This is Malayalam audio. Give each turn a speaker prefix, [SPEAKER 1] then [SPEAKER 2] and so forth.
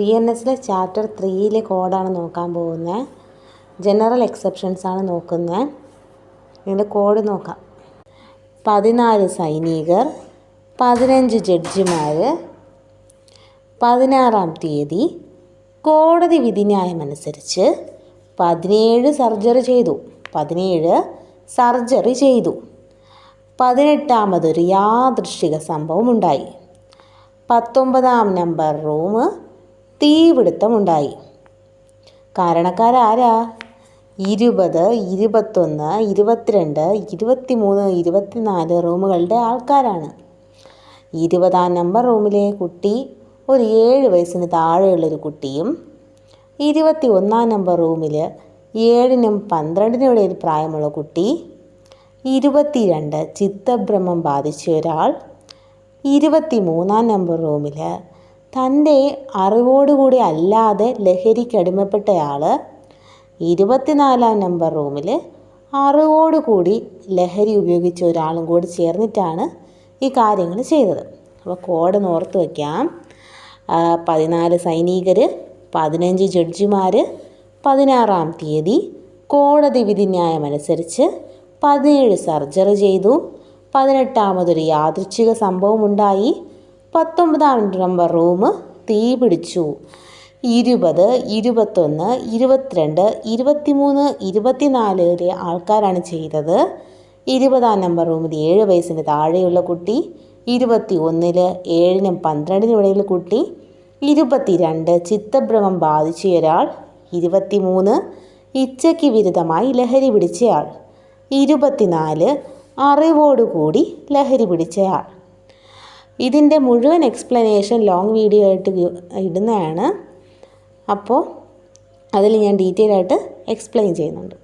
[SPEAKER 1] BNSലെ ചാപ്റ്റർ 3 കോഡാണ് നോക്കാൻ പോകുന്നത്. ജനറൽ എക്സെപ്ഷൻസ് ആണ് നോക്കുന്നത്. ഇതിൻ്റെ കോഡ് നോക്കാം. 14 സൈനികർ, 15 ജഡ്ജിമാർ, 16-ാം തീയതി കോടതി വിധിന്യായമനുസരിച്ച് 17 സർജറി ചെയ്തു. 18ാമതൊരു യാദൃശ്ചിക സംഭവം ഉണ്ടായി. 19-ാം നമ്പർ റൂം തീപിടുത്തമുണ്ടായി. കാരണക്കാരാരാ? 20, 21, 22, 23, 24 റൂമുകളുടെ ആൾക്കാരാണ്. 20-ാം നമ്പർ റൂമിലെ കുട്ടി ഒരു 7 വയസ്സിന് താഴെയുള്ളൊരു കുട്ടിയും, 21-ാം നമ്പർ റൂമിൽ 7-നും 12-നും ഇടയിൽ പ്രായമുള്ള കുട്ടി, 22 ചിത്തഭ്രമം ബാധിച്ച ഒരാൾ, 23-ാം നമ്പർ റൂമിൽ തൻ്റെ അറിവോടുകൂടി അല്ലാതെ ലഹരിക്കടിമപ്പെട്ടയാൾ, 24-ാം നമ്പർ റൂമിൽ അറിവോടുകൂടി ലഹരി ഉപയോഗിച്ച ഒരാളും കൂടി ചേർന്നിട്ടാണ് ഈ കാര്യങ്ങൾ ചെയ്തത്. അപ്പോൾ കോഡ് ഓർത്ത് വയ്ക്കാം. 14 സൈനികർ, 15 ജഡ്ജിമാർ, 16-ാം തീയതി കോടതി വിധിന്യായമനുസരിച്ച് 17 സർജറി ചെയ്തു. 18ാമതൊരു യാദൃച്ഛിക സംഭവമുണ്ടായി. 19-ാം നമ്പർ റൂം തീ പിടിച്ചു. 20, 21, 22, 23, 24 ആൾക്കാരാണ് ചെയ്തത്. 20-ാം നമ്പർ റൂമിൽ 7 വയസ്സിന് താഴെയുള്ള കുട്ടി, 21-ൽ 7-നും 12-നും ഇടയിൽ കുട്ടി, 22 ചിത്തഭ്രമം ബാധിച്ച ഒരാൾ, 23 ഇച്ഛയ്ക്ക് വിരുദ്ധമായി ലഹരി പിടിച്ചയാൾ, 24 അറിവോടുകൂടി ലഹരി പിടിച്ചയാൾ. ഇതിൻ്റെ മുഴുവൻ എക്സ്പ്ലനേഷൻ ലോങ് വീഡിയോ ആയിട്ട് ഇടുന്നതാണ്. അപ്പോൾ അതിൽ ഞാൻ ഡീറ്റെയിൽ ആയിട്ട് എക്സ്പ്ലെയിൻ ചെയ്യുന്നുണ്ട്.